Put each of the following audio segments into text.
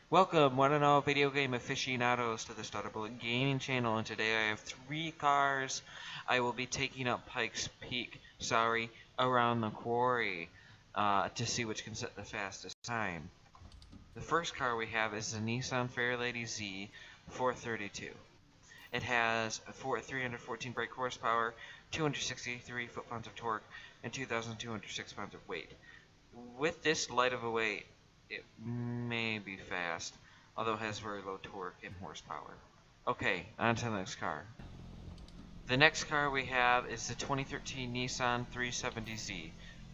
Welcome, one and all video game aficionados, to the StutterBullet gaming channel, and today I have 3 cars I will be taking up Pikes Peak, around the Quarry, to see which can set the fastest time. The first car we have is the Nissan Fairlady Z 432. It has 314 brake horsepower, 263 foot-pounds of torque, and 2,206 pounds of weight. With this light of a weight, it may be fast, although it has very low torque and horsepower. Okay, on to the next car. The next car we have is the 2013 Nissan 370Z,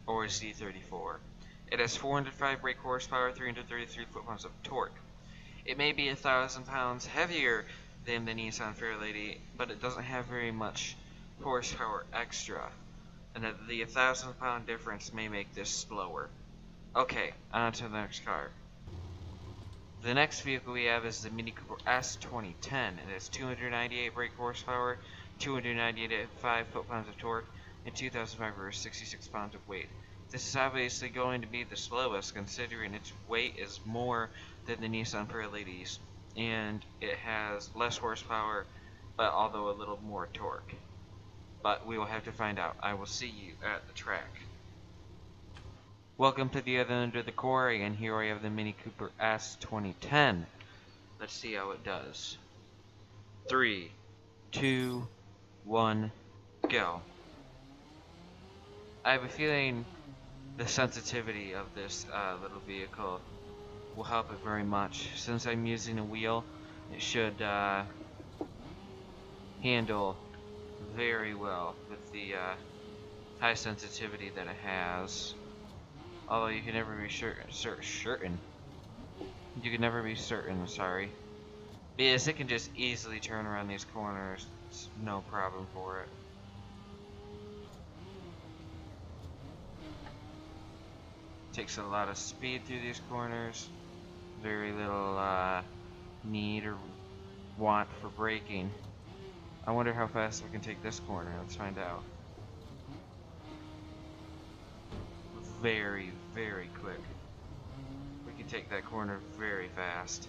or Z34. It has 405 brake horsepower, 333 foot-pounds of torque. It may be 1,000 pounds heavier than the Nissan Fairlady, but it doesn't have very much horsepower extra, and the 1,000 pound difference may make this slower. Okay, on to the next car. The next vehicle we have is the Mini Cooper S 2010. It has 298 brake horsepower, 295 foot-pounds of torque, and 2,566 pounds of weight. This is obviously going to be the slowest, considering its weight is more than the Nissan Fairlady's, and it has less horsepower, but although a little more torque. But we will have to find out. I will see you at the track. Welcome to the other end of the Quarry, and here I have the Mini Cooper S 2010. Let's see how it does. 3, 2, 1, go. I have a feeling the sensitivity of this little vehicle will help it very much. Since I'm using a wheel, it should handle very well with the high sensitivity that it has. Although you can never be certain. You can never be certain, sorry. Because it can just easily turn around these corners. It's no problem for it. Takes a lot of speed through these corners. Very little need or want for braking. I wonder how fast we can take this corner. Let's find out. Very, very quick. We can take that corner very fast.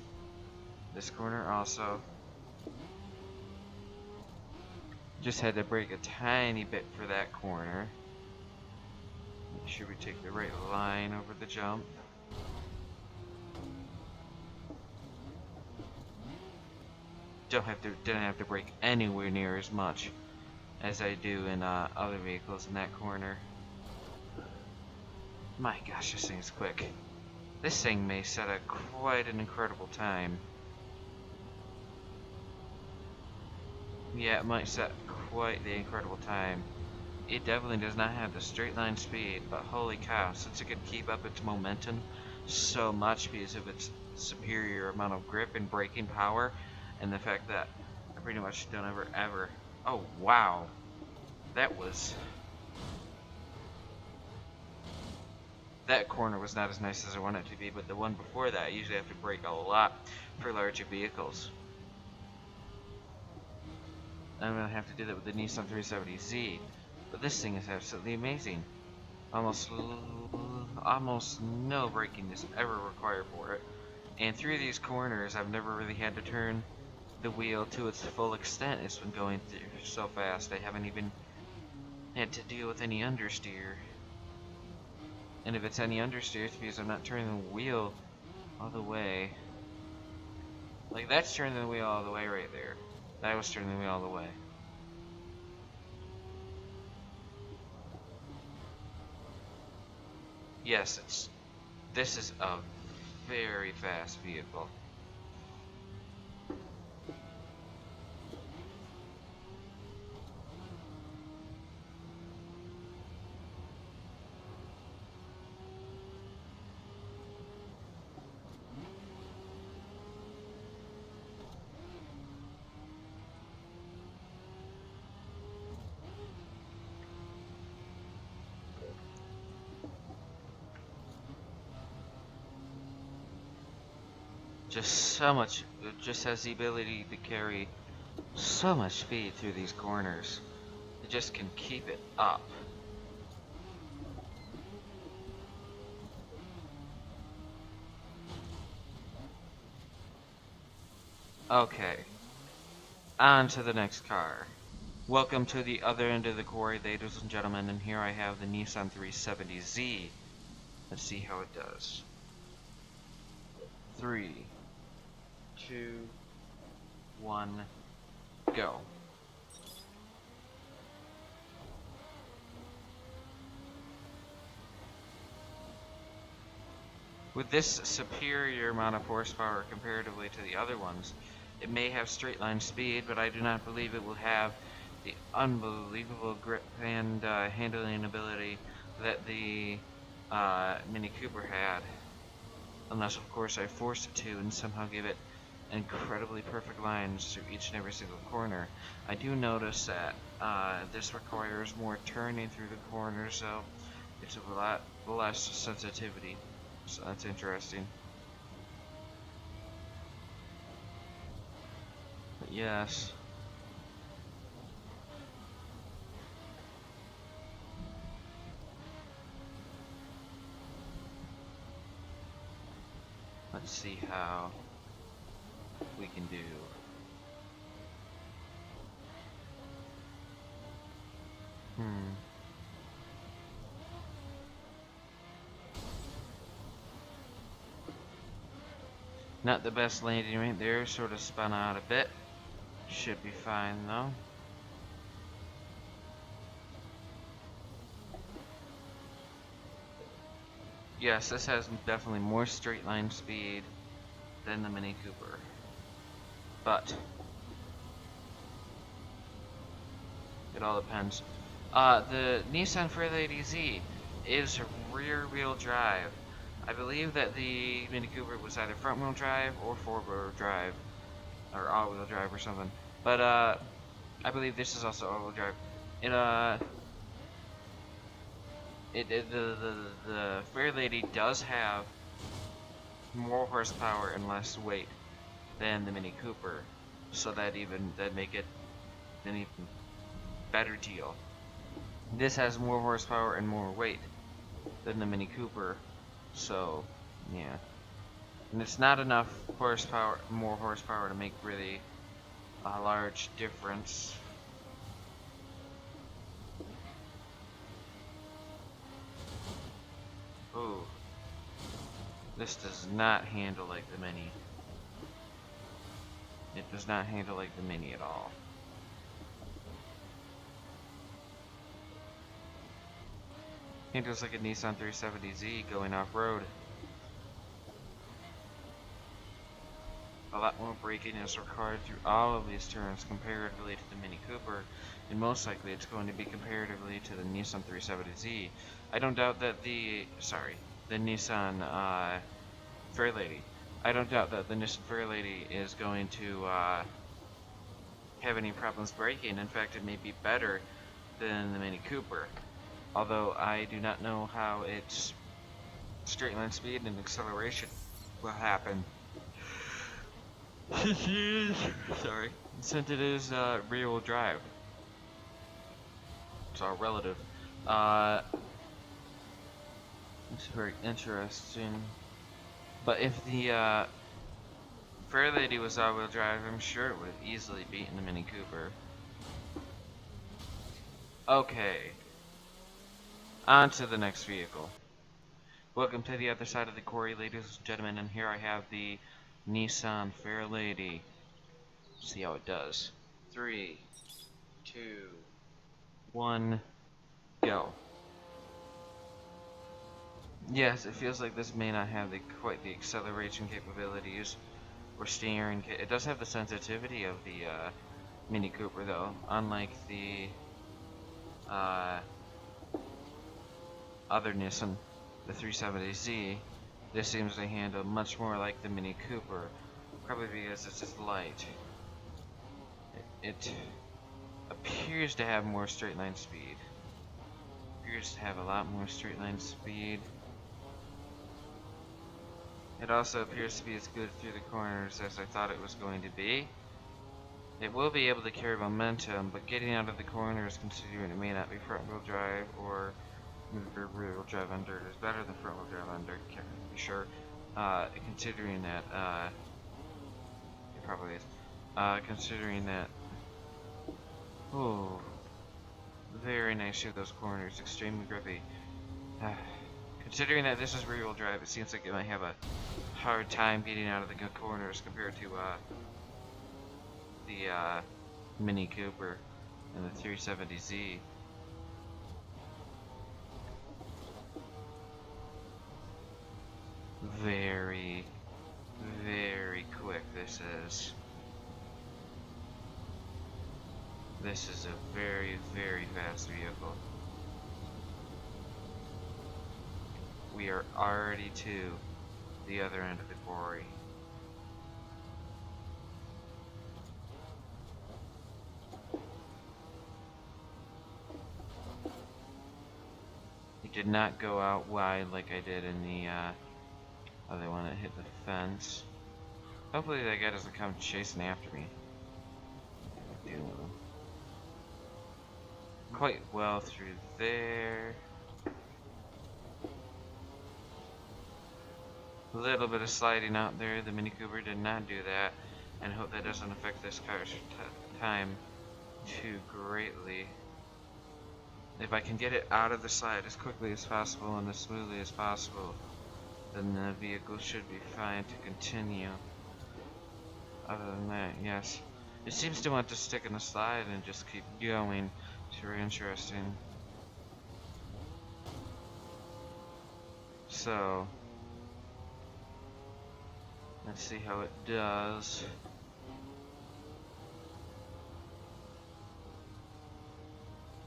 This corner also. Just had to brake a tiny bit for that corner. Make sure we take the right line over the jump. Didn't have to brake anywhere near as much as I do in other vehicles in that corner. My gosh, this thing's quick. This thing may set a quite an incredible time. Yeah, it might set quite the incredible time. It definitely does not have the straight line speed, but holy cow, since it could keep up its momentum so much because of its superior amount of grip and braking power, and the fact that I pretty much don't ever... Oh, wow. That corner was not as nice as I want it to be, but the one before that, I usually have to brake a lot for larger vehicles. I'm going to have to do that with the Nissan 370Z, but this thing is absolutely amazing. Almost no braking is ever required for it. And through these corners, I've never really had to turn the wheel to its full extent. It's been going through so fast, I haven't even had to deal with any understeer. And if it's any understeer, it's because I'm not turning the wheel all the way. Like, that's turning the wheel all the way right there. That was turning the wheel all the way. Yes, this is a very fast vehicle. It just has the ability to carry so much speed through these corners. It just can keep it up. Okay, on to the next car. Welcome to the other end of the quarry, ladies and gentlemen, and here I have the Nissan 370Z. Let's see how it does. 3, 2, 1, go. With this superior amount of horsepower comparatively to the other ones, it may have straight line speed, but I do not believe it will have the unbelievable grip and handling ability that the Mini Cooper had. Unless, of course, I forced it to and somehow give it incredibly perfect lines through each and every single corner. I do notice that this requires more turning through the corners, so it's a lot less sensitivity. So that's interesting. But yes. Let's see how we can do. Not the best landing right there, sort of spun out a bit. Should be fine though. Yes, this has definitely more straight line speed than the Mini Cooper. But it all depends. The Nissan Fairlady Z is rear wheel drive. I believe that the Mini Cooper was either front wheel drive or four wheel drive, or all wheel drive or something. But I believe this is also all wheel drive. The Fairlady does have more horsepower and less weight than the Mini Cooper, so that make it an even better deal. This has more horsepower and more weight than the Mini Cooper. So, yeah. And it's not enough horsepower, more horsepower to make really a large difference. Ooh. This does not handle like the Mini. It does not handle like the Mini at all. Handles like a Nissan 370Z going off-road. A lot more braking is required through all of these turns comparatively to the Mini Cooper, and most likely it's going to be comparatively to the Nissan 370Z. I don't doubt that the Nissan Fairlady. I don't doubt that the Nissan Fairlady is going to have any problems braking. In fact, it may be better than the Mini Cooper. Although I do not know how its straight line speed and acceleration will happen. Sorry. Since it is rear wheel drive. It's all relative. It's very interesting. But if the Fairlady was all wheel drive, I'm sure it would have easily beaten the Mini Cooper. Okay. On to the next vehicle. Welcome to the other side of the quarry, ladies and gentlemen, and here I have the Nissan Fairlady. See how it does. 3, 2, 1, go. Yes, it feels like this may not have quite the acceleration capabilities or steering. It does have the sensitivity of the Mini Cooper, though, unlike the other Nissan, the 370Z. This seems to handle much more like the Mini Cooper, probably because it's just light. It appears to have more straight line speed. Appears to have a lot more straight line speed. It also appears to be as good through the corners as I thought it was going to be. It will be able to carry momentum, but getting out of the corners, considering it may not be front wheel drive or rear wheel drive under, is better than front wheel drive under, can't be sure. Considering that it probably is. considering that. Oh, very nice through those corners, extremely grippy. Considering that this is rear-wheel drive, it seems like it might have a hard time getting out of the good corners compared to the Mini Cooper and the 370Z. Very, very quick this is. This is a very, very fast vehicle. We are already to the other end of the quarry. He did not go out wide like I did in the other one that hit the fence. Hopefully that guy doesn't come chasing after me. Dealing with him. Quite well through there. A little bit of sliding out there. The Mini Cooper did not do that, and hope that doesn't affect this car's time too greatly. If I can get it out of the slide as quickly as possible and as smoothly as possible, then the vehicle should be fine to continue. Other than that, yes. It seems to want to stick in the slide and just keep going. It's very interesting. So, let's see how it does.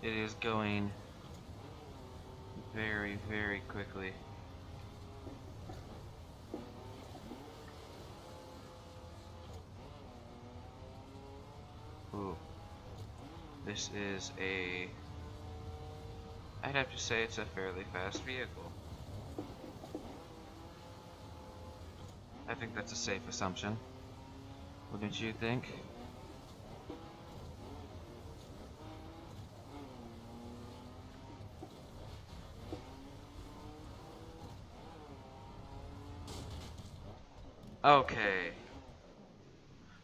It is going very, very quickly. Ooh. This is I'd have to say it's a fairly fast vehicle. I think that's a safe assumption. Wouldn't you think? Okay.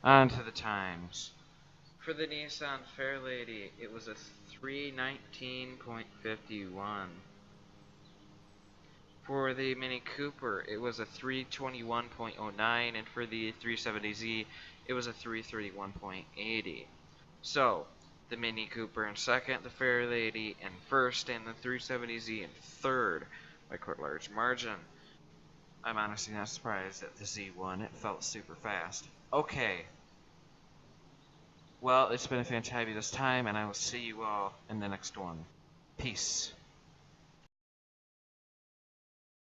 On to the times. For the Nissan Fairlady, it was a 319.51. For the Mini Cooper, it was a 321.09, and for the 370Z, it was a 331.80. So, the Mini Cooper in second, the Fairlady in first, and the 370Z in third by quite a large margin. I'm honestly not surprised that the Z won. It felt super fast. Okay. Well, it's been a fantabulous time, and I will see you all in the next one. Peace.